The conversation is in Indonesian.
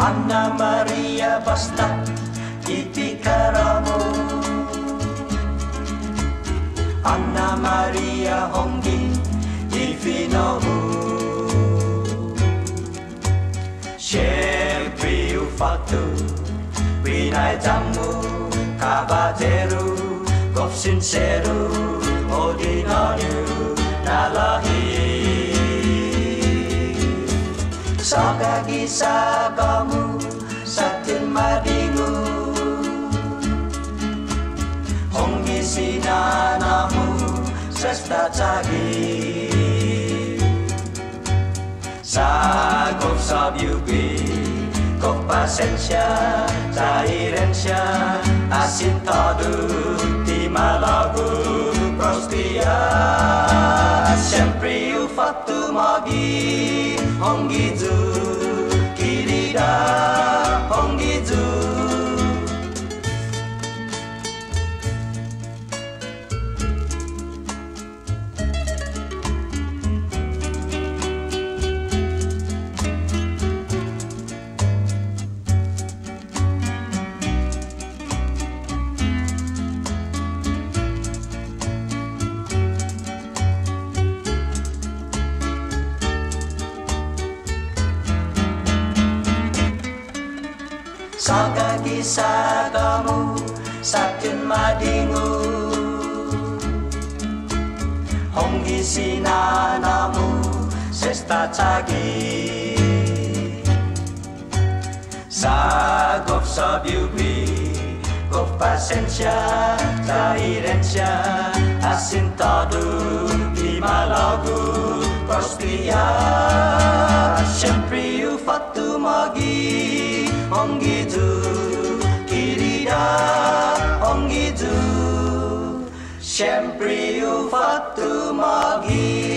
Anna Maria basta itikaramu, Anna Maria hongi divinomu, sempre o fato winai jamu cavaleiro cop sincero ordinário nalahi sagagi sagamu satin madingu hongi sinanamu sesta cagi sagop sabyubi kop pasensya cairensya asin tadu timalagu prostia sempre o fatto magi hongizu kirida hongizu sagagi sagamu satin madingu hongi sinanamu sesta cagi sagop sabyubi kop pasensya cairensya asin tadu timalagu prostia sempre o fatto magi hongizu kirida hongizu sempre o fatto magi